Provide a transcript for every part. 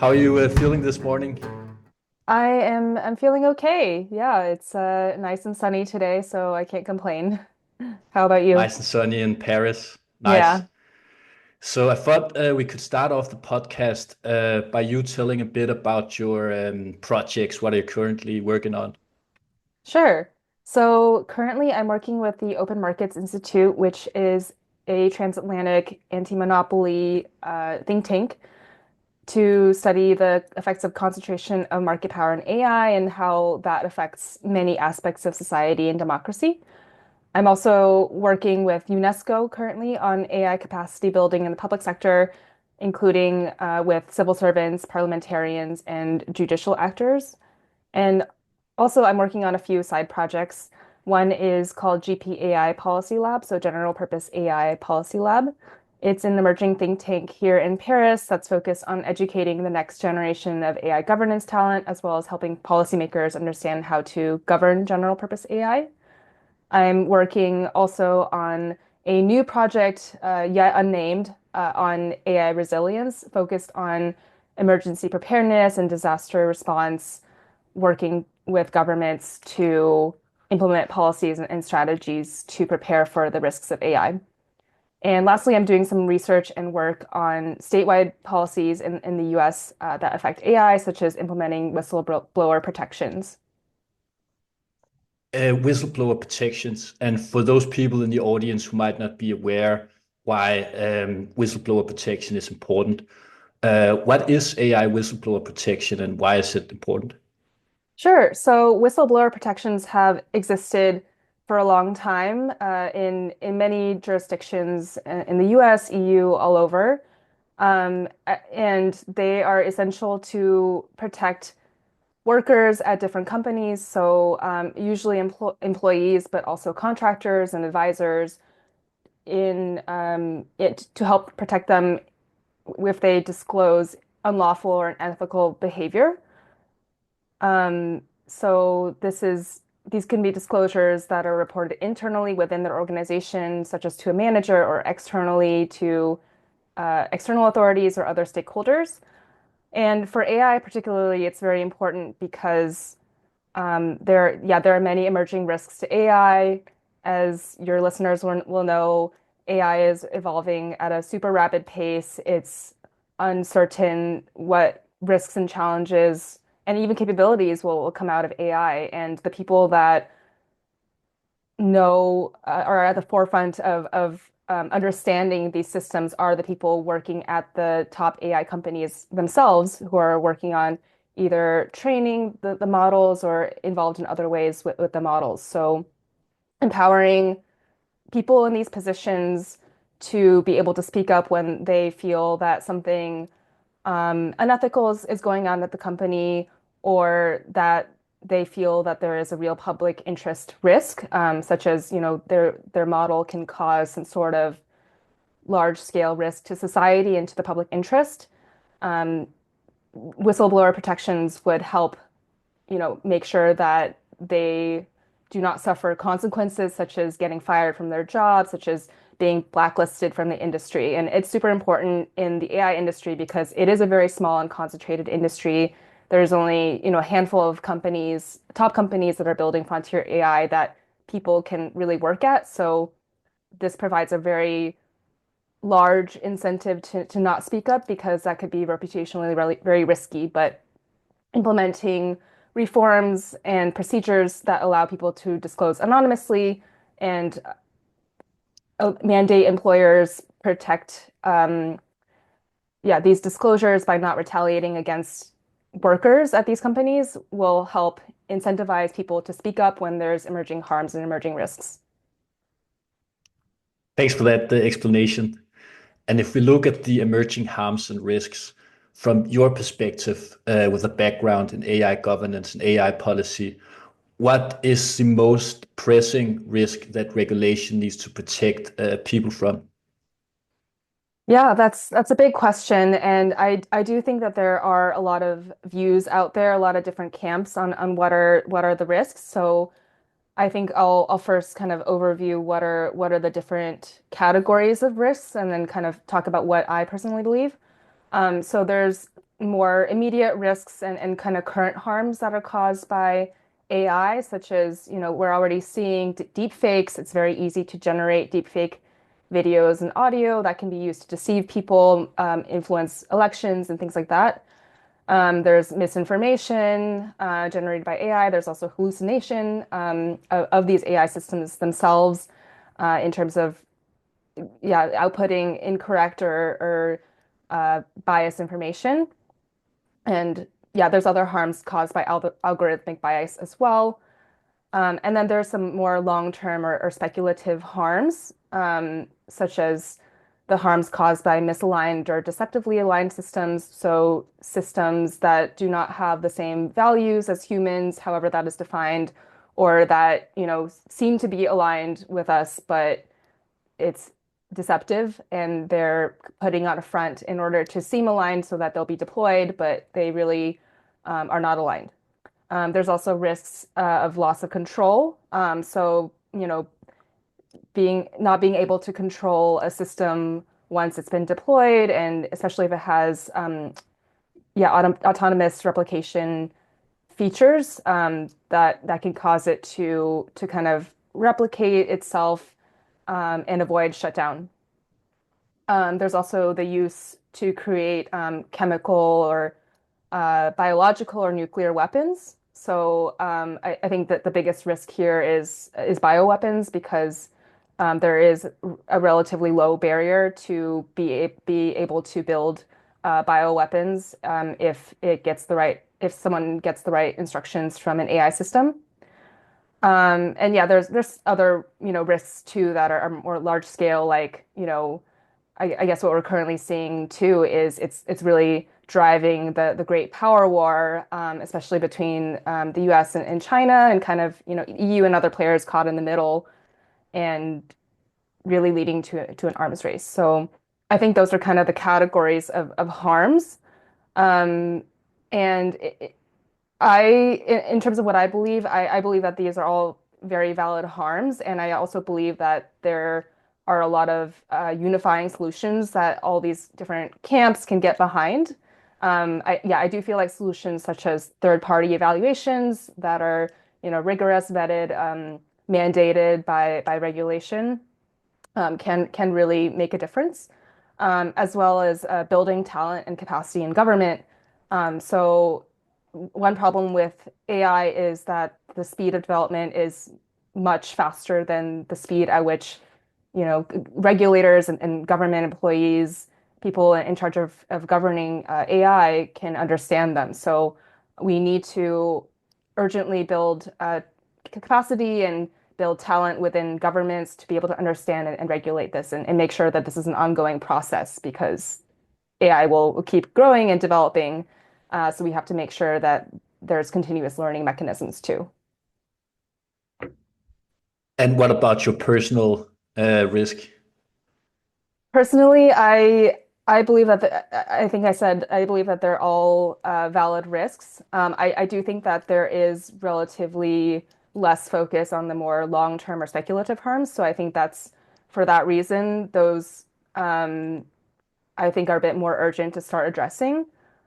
How are you feeling this morning? I'm feeling okay. Yeah, it's nice and sunny today, so I can't complain. How about you? Nice and sunny in Paris. Nice. Yeah, So I thought we could start off the podcast by you telling a bit about your projects. What are you currently working on? sure. So currently I'm working with the Open Markets Institute, which is a transatlantic anti-monopoly think tank to study the effects of concentration of market power in AI and how that affects many aspects of society and democracy. I'm also working with UNESCO currently on AI capacity building in the public sector, including with civil servants, parliamentarians, and judicial actors. And also, I'm working on a few side projects. One is called GPAI Policy Lab, so General Purpose AI Policy Lab. It's an emerging think tank here in Paris that's focused on educating the next generation of AI governance talent, as well as helping policymakers understand how to govern general purpose AI. I'm working also on a new project, yet unnamed, on AI resilience, focused on emergency preparedness and disaster response, working with governments to implement policies and strategies to prepare for the risks of AI. And lastly, I'm doing some research and work on statewide policies in the US that affect AI, such as implementing whistleblower protections. Whistleblower protections. And for those people in the audience who might not be aware why whistleblower protection is important, what is AI whistleblower protection and why is it important? Sure. So whistleblower protections have existed for a long time in many jurisdictions in the US, EU, all over. And they are essential to protect workers at different companies. So usually employees, but also contractors and advisors in it to help protect them if they disclose unlawful or unethical behavior. So these can be disclosures that are reported internally within their organization, such as to a manager, or externally to external authorities or other stakeholders. And for AI particularly, it's very important because there are many emerging risks to AI. As your listeners will know, AI is evolving at a super rapid pace. It's uncertain what risks and challenges and even capabilities will come out of AI. And the people that know are at the forefront of understanding these systems are the people working at the top AI companies themselves who are working on either training the models or involved in other ways with the models. So empowering people in these positions to be able to speak up when they feel that something unethical is going on at the company or that they feel that there is a real public interest risk, such as, their model can cause some sort of large scale risk to society and to the public interest. Um, Whistleblower protections would help, make sure that they do not suffer consequences such as getting fired from their job, such as being blacklisted from the industry. And it's super important in the AI industry because it is a very small and concentrated industry. There's only, a handful of companies, top companies that are building frontier AI that people can really work at. So this provides a very large incentive to not speak up because that could be reputationally really, very risky. But implementing reforms and procedures that allow people to disclose anonymously and mandate employers protect these disclosures by not retaliating against workers at these companies will help incentivize people to speak up when there's emerging harms and emerging risks. Thanks for that explanation. And if we look at the emerging harms and risks from your perspective, with a background in AI governance and AI policy, what is the most pressing risk that regulation needs to protect people from? Yeah, that's a big question, and I do think that there are a lot of views out there, a lot of different camps on what are the risks. So I think I'll first kind of overview what are the different categories of risks, and then kind of talk about what I personally believe. So there's more immediate risks and kind of current harms that are caused by AI, such as, we're already seeing deep fakes. It's very easy to generate deep fake videos and audio that can be used to deceive people, influence elections, and things like that. There's misinformation generated by AI. There's also hallucination of these AI systems themselves in terms of, yeah, outputting incorrect or biased information. And yeah, there's other harms caused by algorithmic bias as well. And then there's some more long-term or speculative harms, such as the harms caused by misaligned or deceptively aligned systems. So systems that do not have the same values as humans, however that is defined, or that, seem to be aligned with us, but it's deceptive and they're putting on a front in order to seem aligned so that they'll be deployed, but they really are not aligned. There's also risks of loss of control. So, not being able to control a system once it's been deployed, and especially if it has, yeah, autonomous replication features that can cause it to kind of replicate itself and avoid shutdown. There's also the use to create chemical or biological or nuclear weapons. So I think that the biggest risk here is bioweapons because there is a relatively low barrier to be able to build bioweapons if someone gets the right instructions from an AI system. And yeah, there's other risks too that are more large scale, like I guess what we're currently seeing too is it's really driving the great power war, especially between the U.S. and China, and kind of EU and other players caught in the middle, and really leading to an arms race. So I think those are kind of the categories of harms. Um, and in terms of what I believe, I believe that these are all very valid harms, and I also believe that there are a lot of unifying solutions that all these different camps can get behind. Yeah, I do feel like solutions such as third-party evaluations that are, rigorous, vetted, mandated by regulation, can really make a difference, as well as building talent and capacity in government. So one problem with AI is that the speed of development is much faster than the speed at which, regulators and government employees, people in charge of governing AI can understand them. So we need to urgently build capacity and build talent within governments to be able to understand and regulate this and make sure that this is an ongoing process because AI will keep growing and developing. So we have to make sure that there's continuous learning mechanisms too. And what about your personal risk? Personally, I believe that I think I said I believe that they're all valid risks. I do think that there is relatively less focus on the more long-term or speculative harms. So I think that's for that reason, those I think are a bit more urgent to start addressing.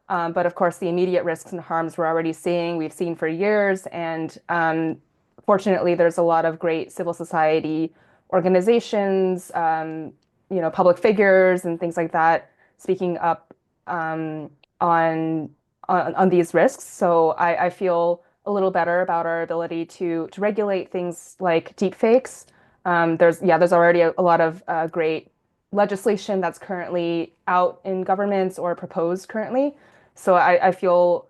But of course, the immediate risks and harms we're already seeing, we've seen for years. And fortunately, there's a lot of great civil society organizations, public figures and things like that speaking up on, on these risks. So I feel a little better about our ability to regulate things like deepfakes. There's already a lot of great legislation that's currently out in governments or proposed currently. So I feel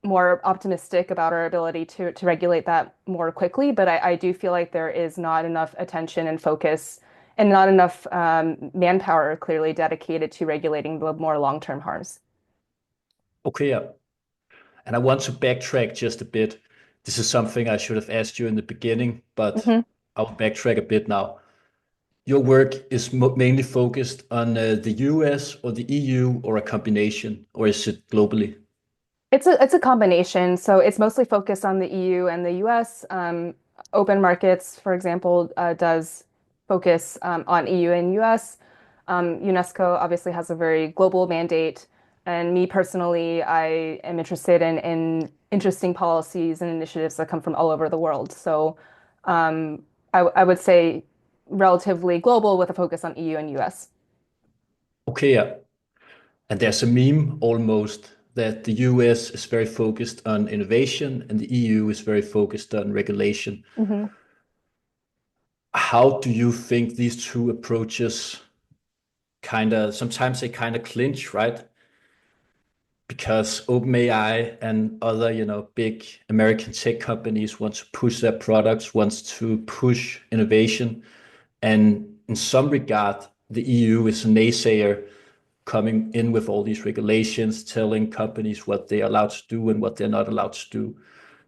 more optimistic about our ability to regulate that more quickly. But I do feel like there is not enough attention and focus and not enough manpower clearly dedicated to regulating the more long-term harms. Okay, yeah. And I want to backtrack just a bit. This is something I should have asked you in the beginning, but Mhm. I'll backtrack a bit now. Your work is mainly focused on the US or the EU or a combination, or is it globally? It's a combination. So it's mostly focused on the EU and the US. Open Markets, for example, does focus on EU and US. UNESCO obviously has a very global mandate, And me personally, I am interested in interesting policies and initiatives that come from all over the world. So I would say relatively global with a focus on EU and US. Okay, yeah. And there's a meme almost that the US is very focused on innovation and the EU is very focused on regulation. Hmm. How do you think these two approaches kind of sometimes they kind of clinch, right? Because OpenAI and other, big American tech companies want to push their products, wants to push innovation. And in some regard, the EU is a naysayer coming in with all these regulations, telling companies what they're allowed to do and what they're not allowed to do.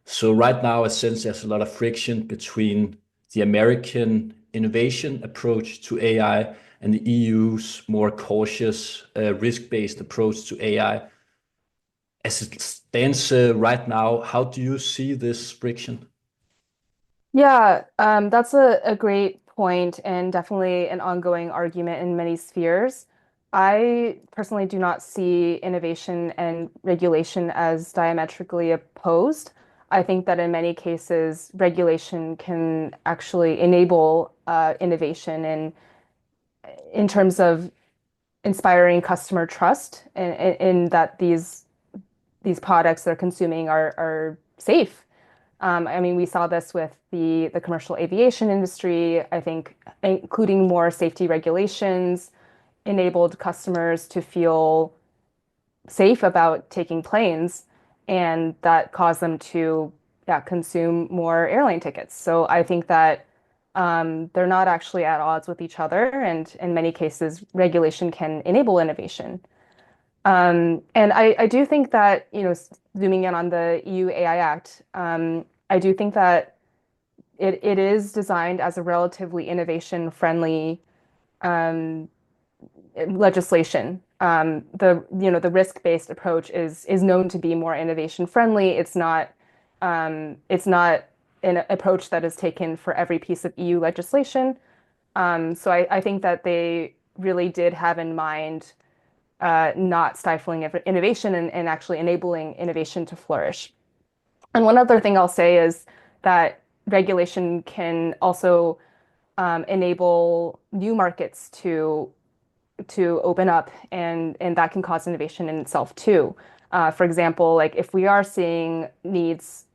So right now, it seems there's a lot of friction between the American innovation approach to AI and the EU's more cautious, risk-based approach to AI. As it stands right now, how do you see this friction? Yeah, that's a great point and definitely an ongoing argument in many spheres. I personally do not see innovation and regulation as diametrically opposed. I think that in many cases, regulation can actually enable innovation in terms of inspiring customer trust in that these products they're consuming are safe. I mean, we saw this with the commercial aviation industry. I think including more safety regulations enabled customers to feel safe about taking planes, and that caused them to, yeah, consume more airline tickets. So I think that they're not actually at odds with each other, and in many cases, regulation can enable innovation. And I do think that, zooming in on the EU AI Act, I do think that it is designed as a relatively innovation-friendly um, legislation. The risk-based approach is known to be more innovation-friendly. It's not an approach that is taken for every piece of EU legislation. So I think that they really did have in mind not stifling innovation and actually enabling innovation to flourish. And one other thing I'll say is that regulation can also enable new markets to open up, and that can cause innovation in itself too. For example, like if we are seeing needs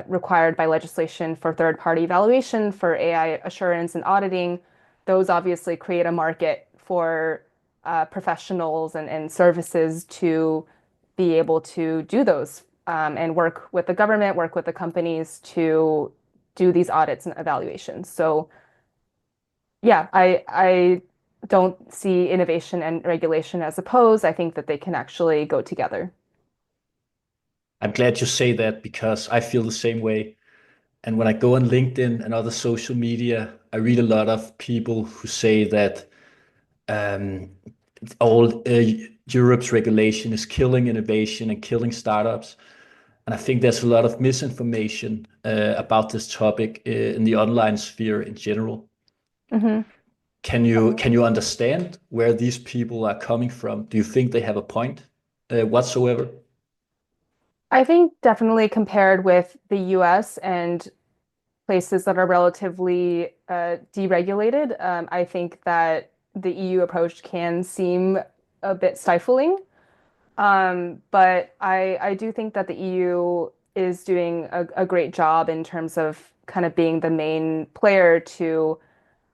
required by legislation for third-party evaluation, for AI assurance and auditing, those obviously create a market for professionals and services to be able to do those and work with the government, work with the companies to do these audits and evaluations. So yeah, I don't see innovation and regulation as opposed. I think that they can actually go together. I'm glad you say that because I feel the same way. And when I go on LinkedIn and other social media, I read a lot of people who say that um, all Europe's regulation is killing innovation and killing startups. And I think there's a lot of misinformation about this topic in the online sphere in general. Hmm. Can you understand where these people are coming from? Do you think they have a point whatsoever? I think definitely compared with the US and places that are relatively deregulated, I think that the EU approach can seem a bit stifling. But I do think that the EU is doing a great job in terms of kind of being the main player to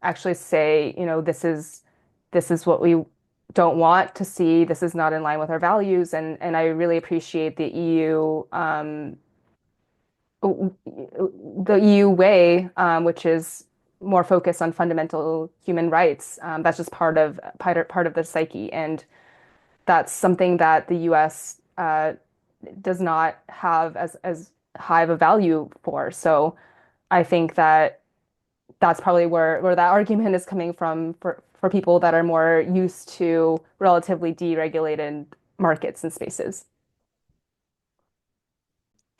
actually say, this is what we don't want to see. This is not in line with our values, and I really appreciate the EU way, which is more focused on fundamental human rights. That's just part of the psyche, and that's something that the US does not have as high of a value for. So I think that that's probably where that argument is coming from for people that are more used to relatively deregulated markets and spaces.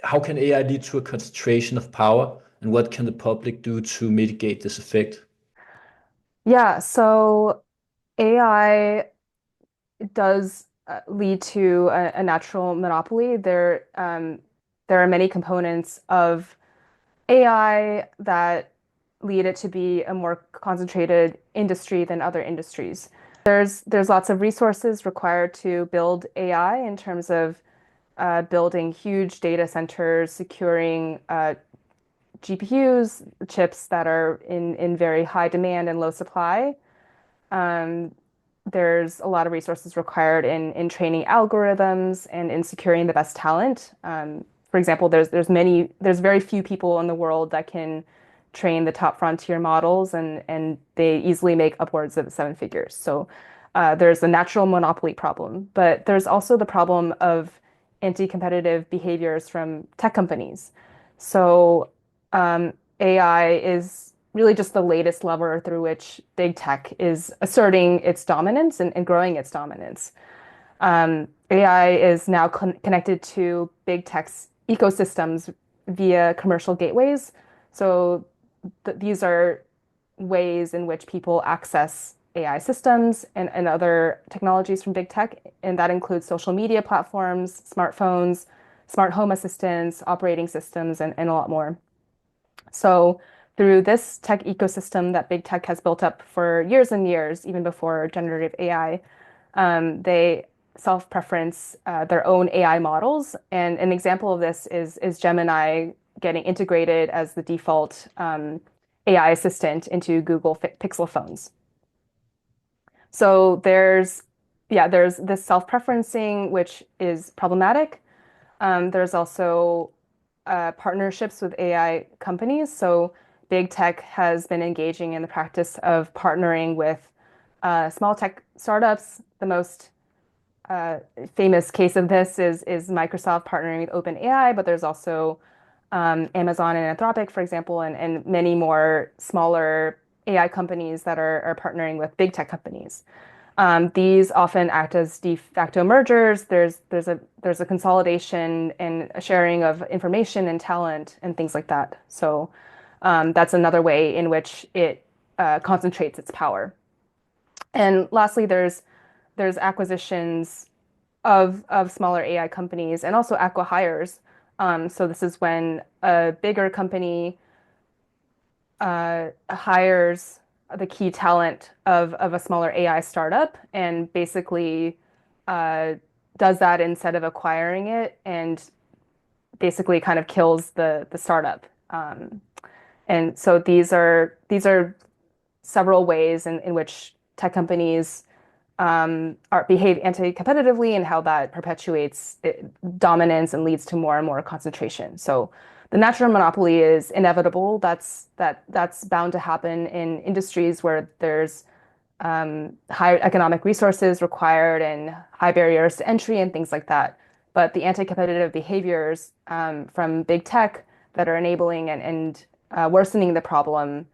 How can AI lead to a concentration of power, and what can the public do to mitigate this effect? Yeah, so AI does lead to a natural monopoly. There are many components of AI that lead it to be a more concentrated industry than other industries. There's lots of resources required to build AI in terms of building huge data centers, securing GPUs, chips that are in very high demand and low supply. Um, there's a lot of resources required in training algorithms and in securing the best talent. For example, there's very few people in the world that can train the top frontier models, and they easily make upwards of seven figures. So there's a natural monopoly problem, but there's also the problem of anti-competitive behaviors from tech companies. So AI is really just the latest lever through which big tech is asserting its dominance and growing its dominance. AI is now connected to big tech's ecosystems via commercial gateways. So these are ways in which people access AI systems and other technologies from big tech, and that includes social media platforms, smartphones, smart home assistants, operating systems, and a lot more. So through this tech ecosystem that big tech has built up for years and years, even before generative AI, they self-preference their own AI models. And an example of this is Gemini getting integrated as the default AI assistant into Google Pixel phones. So there's this self-preferencing, which is problematic. There's also partnerships with AI companies. So big tech has been engaging in the practice of partnering with small tech startups. The most famous case of this is Microsoft partnering with OpenAI, but there's also Amazon and Anthropic, for example, and many more smaller AI companies that are partnering with big tech companies. These often act as de facto mergers. There's a consolidation and a sharing of information and talent and things like that. So that's another way in which it concentrates its power. And lastly, there's acquisitions of smaller AI companies and also acqui-hires. So this is when a bigger company hires the key talent of a smaller AI startup and basically uh, does that instead of acquiring it and basically kind of kills the startup. And so these are several ways in which tech companies behave anti-competitively and how that perpetuates dominance and leads to more and more concentration. So the natural monopoly is inevitable. That's bound to happen in industries where there's higher economic resources required and high barriers to entry and things like that. But the anti-competitive behaviors from big tech that are enabling and worsening the problem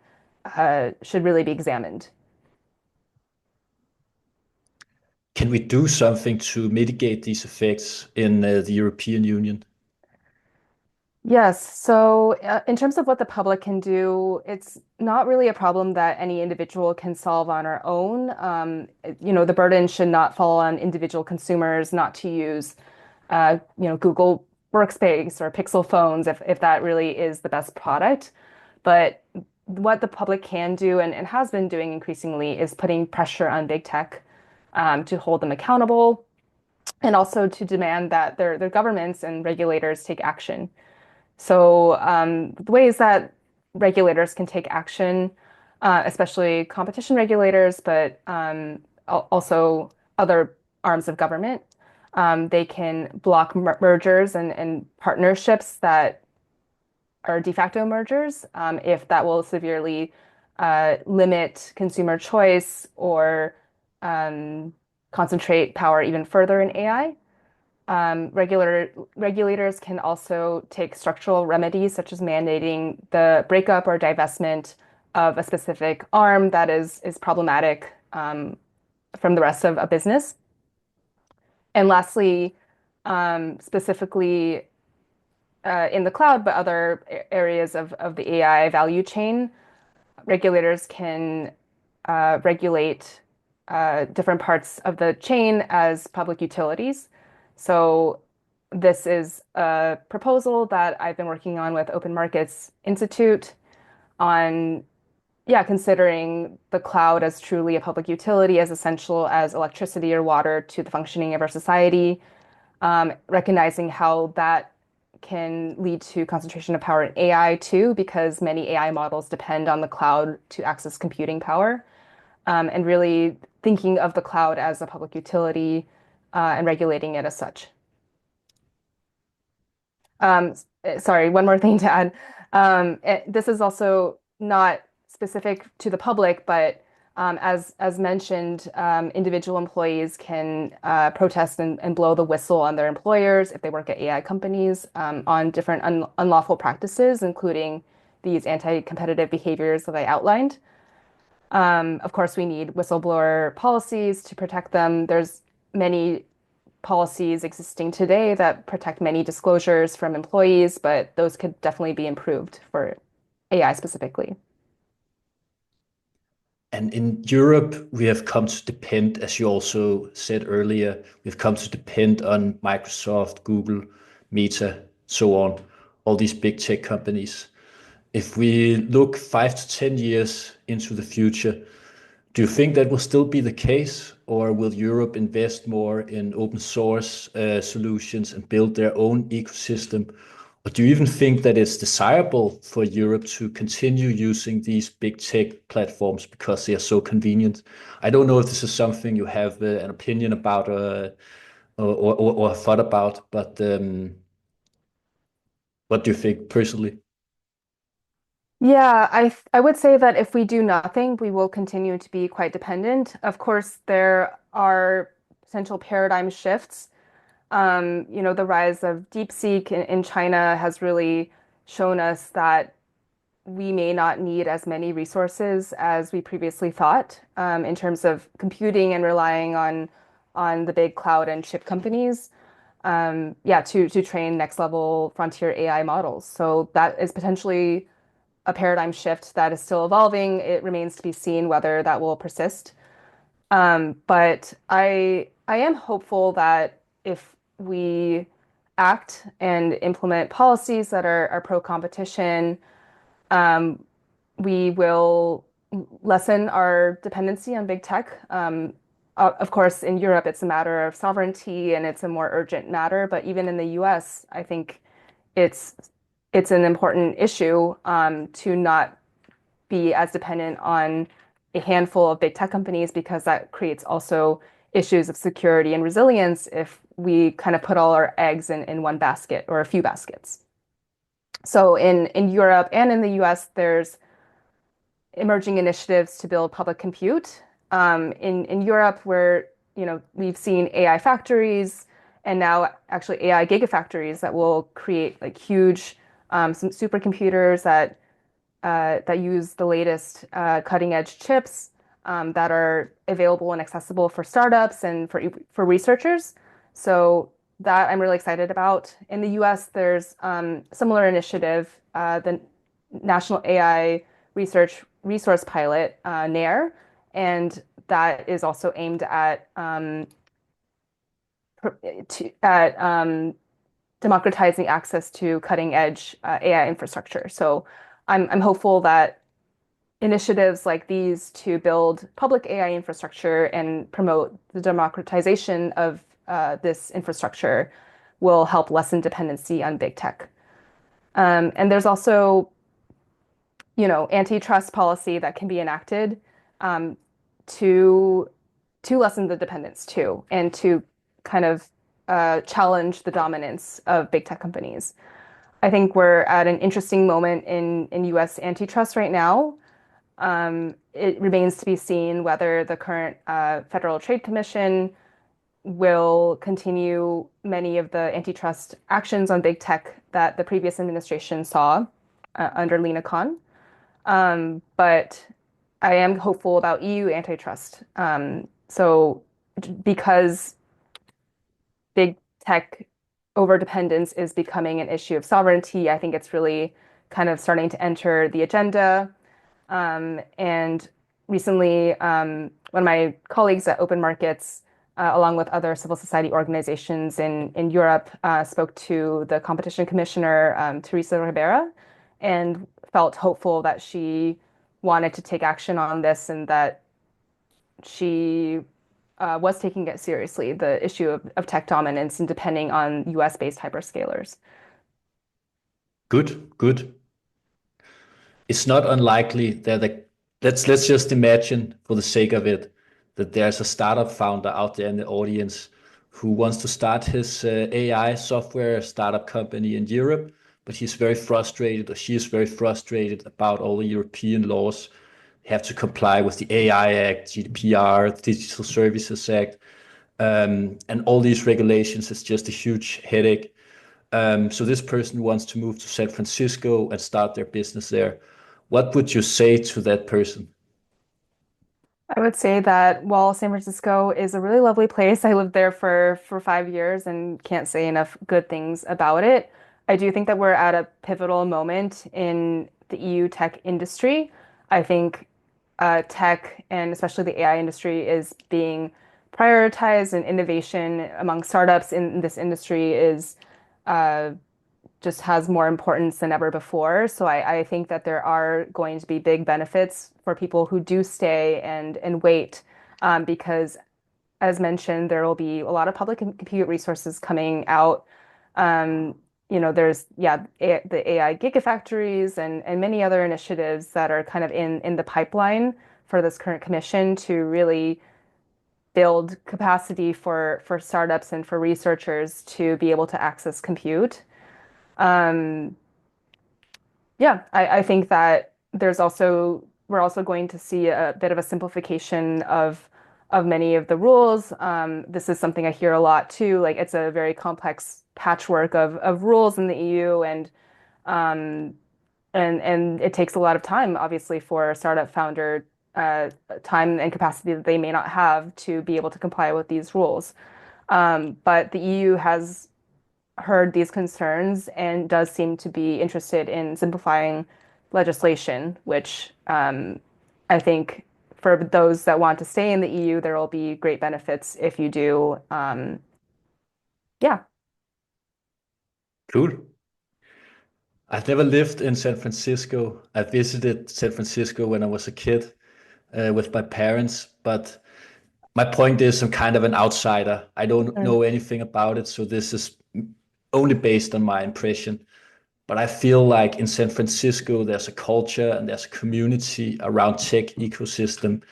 should really be examined. Can we do something to mitigate these effects in the European Union? Yes. So, in terms of what the public can do, it's not really a problem that any individual can solve on our own. The burden should not fall on individual consumers not to use, Google Workspace or Pixel phones if that really is the best product. But what the public can do and has been doing increasingly is putting pressure on big tech, to hold them accountable and also to demand that their governments and regulators take action. So the ways that regulators can take action, especially competition regulators, but also other arms of government, they can block mergers and partnerships that are de facto mergers, if that will severely limit consumer choice or concentrate power even further in AI. Regulators can also take structural remedies, such as mandating the breakup or divestment of a specific arm that is problematic from the rest of a business. And lastly, specifically in the cloud, but other areas of the AI value chain, regulators can regulate different parts of the chain as public utilities. So this is a proposal that I've been working on with Open Markets Institute on, yeah, considering the cloud as truly a public utility, as essential as electricity or water to the functioning of our society, recognizing how that can lead to concentration of power in AI too, because many AI models depend on the cloud to access computing power, and really thinking of the cloud as a public utility and regulating it as such. Um, Sorry, one more thing to add. This is also not specific to the public, but as mentioned, individual employees can protest and blow the whistle on their employers if they work at AI companies on different unlawful practices, including these anti-competitive behaviors that I outlined. Of course, we need whistleblower policies to protect them. There's many policies existing today that protect many disclosures from employees, but those could definitely be improved for AI specifically. And in Europe, we have come to depend, as you also said earlier, we've come to depend on Microsoft, Google, Meta, so on, all these big tech companies. If we look 5 to 10 years into the future, do you think that will still be the case, or will Europe invest more in open source solutions and build their own ecosystem? Or do you even think that it's desirable for Europe to continue using these big tech platforms because they are so convenient? I don't know if this is something you have an opinion about or thought about, but what do you think personally? Yeah, I would say that if we do nothing, we will continue to be quite dependent. Of course, there are potential paradigm shifts. The rise of DeepSeek in China has really shown us that we may not need as many resources as we previously thought, in terms of computing and relying on the big cloud and chip companies, yeah, to train next level frontier AI models. So that is potentially a paradigm shift that is still evolving. It remains to be seen whether that will persist. But I am hopeful that if we act and implement policies that are pro-competition, um, we will lessen our dependency on big tech. Of course, in Europe, it's a matter of sovereignty and it's a more urgent matter. But even in the US, I think it's it's an important issue to not be as dependent on a handful of big tech companies because that creates also issues of security and resilience if we kind of put all our eggs in one basket or a few baskets. So in Europe and in the US, there's emerging initiatives to build public compute. In Europe, where we've seen AI factories and now actually AI gigafactories that will create like huge some supercomputers that use the latest cutting edge chips that are available and accessible for startups and for researchers. So that I'm really excited about. In the US, there's similar initiative, the National AI Resource Pilot, NARE, and that is also aimed at democratizing access to cutting edge AI infrastructure. So I'm hopeful that initiatives like these to build public AI infrastructure and promote the democratization of this infrastructure will help lessen dependency on big tech. And there's also, antitrust policy that can be enacted um, to lessen the dependence too, and to kind of challenge the dominance of big tech companies. I think we're at an interesting moment in US antitrust right now. It remains to be seen whether the current Federal Trade Commission will continue many of the antitrust actions on big tech that the previous administration saw under Lina Khan. But I am hopeful about EU antitrust. So because big tech overdependence is becoming an issue of sovereignty, I think it's really kind of starting to enter the agenda. And recently, one of my colleagues at Open Markets, along with other civil society organizations in Europe, spoke to the competition commissioner, Teresa Ribera, and felt hopeful that she wanted to take action on this and that she was taking it seriously, the issue of tech dominance and depending on US-based hyperscalers. Good, good. It's not unlikely that let's just imagine for the sake of it that there's a startup founder out there in the audience who wants to start his AI software startup company in Europe, but he's very frustrated or she is very frustrated about all the European laws. They have to comply with the AI Act, GDPR, Digital Services Act, and all these regulations is just a huge headache. So this person wants to move to San Francisco and start their business there. What would you say to that person? I would say that while San Francisco is a really lovely place, I lived there for 5 years and can't say enough good things about it. I do think that we're at a pivotal moment in the EU tech industry. I think tech and especially the AI industry is being prioritized, and innovation among startups in this industry is uh, just has more importance than ever before. So I think that there are going to be big benefits for people who do stay and wait, because as mentioned, there will be a lot of public compute resources coming out. Um, there's the AI gigafactories and many other initiatives that are kind of in the pipeline for this current commission to really build capacity for startups and for researchers to be able to access compute. Um, yeah, I think that we're also going to see a bit of a simplification of many of the rules. This is something I hear a lot too. Like it's a very complex patchwork of rules in the EU, um, and it takes a lot of time, obviously, for a startup founder, time and capacity that they may not have to be able to comply with these rules. But the EU has heard these concerns and does seem to be interested in simplifying legislation, which I think for those that want to stay in the EU, there will be great benefits if you do. Yeah, Cool. I've never lived in San Francisco. I visited San Francisco when I was a kid with my parents, but my point is I'm kind of an outsider. I don't Mm. know anything about it, so this is only based on my impression. But I feel like in San Francisco, there's a culture and there's a community around tech ecosystem,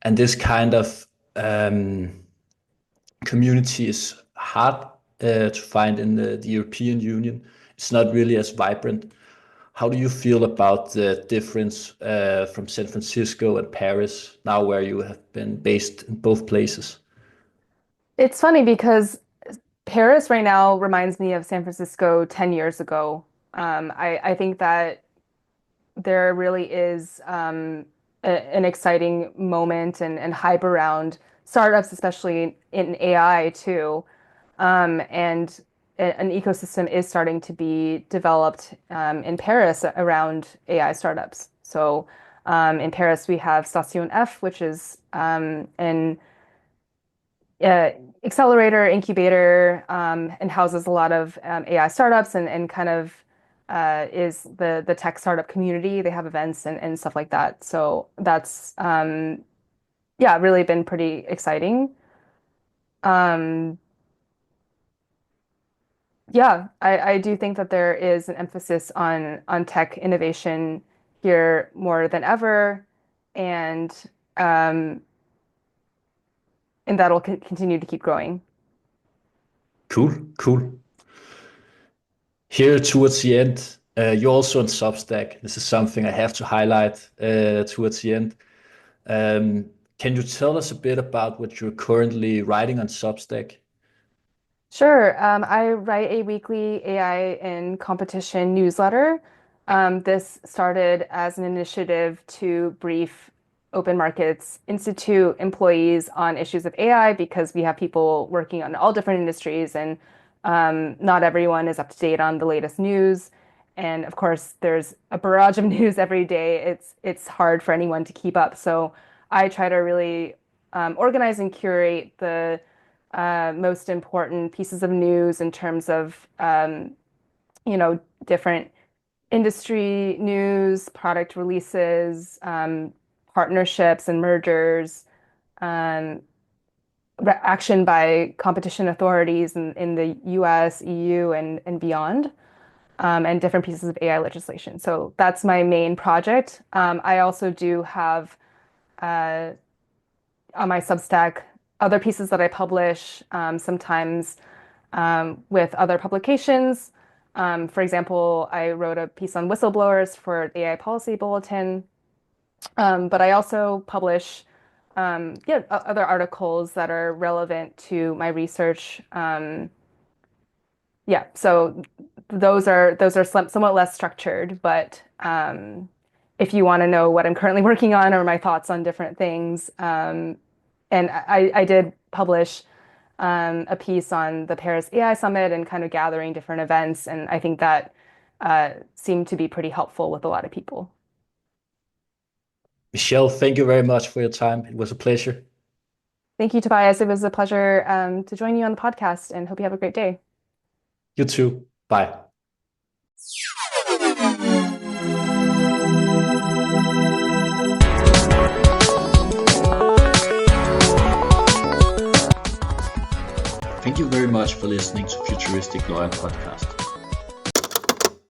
and this kind of community is hard to find in the European Union. It's not really as vibrant. How do you feel about the difference from San Francisco and Paris now, where you have been based in both places? It's funny because Paris right now reminds me of San Francisco 10 years ago. I think that there really is an exciting moment and hype around startups, especially in AI too. And an ecosystem is starting to be developed in Paris around AI startups. So in Paris, we have Station F, which is an uh, accelerator, incubator, and houses a lot of AI startups and kind of is the tech startup community. They have events and stuff like that. So that's yeah, really been pretty exciting. Um, yeah, I do think that there is an emphasis on tech innovation here more than ever, and um, and that'll continue to keep growing. Cool, cool. Here towards the end, you're also on Substack. This is something I have to highlight towards the end. Um, can you tell us a bit about what you're currently writing on Substack? Sure. I write a weekly AI in competition newsletter. This started as an initiative to brief Open Markets Institute employees on issues of AI because we have people working on all different industries and not everyone is up to date on the latest news. And of course, there's a barrage of news every day. It's hard for anyone to keep up. So I try to really organize and curate the most important pieces of news in terms of different industry news, product releases, partnerships and mergers, um, action by competition authorities in the US, EU, and beyond, and different pieces of AI legislation. So that's my main project. I also do have uh, on my Substack other pieces that I publish, sometimes with other publications. For example, I wrote a piece on whistleblowers for the AI Policy Bulletin, but I also publish other articles that are relevant to my research. So those are somewhat less structured, but if you want to know what I'm currently working on or my thoughts on different things, and I did publish a piece on the Paris AI Summit and kind of gathering different events, and I think that seemed to be pretty helpful with a lot of people. Michelle, thank you very much for your time. It was a pleasure. Thank you, Tobias. It was a pleasure to join you on the podcast, and hope you have a great day. You too. Bye. Thank you very much for listening to Futuristic Lawyer Podcast.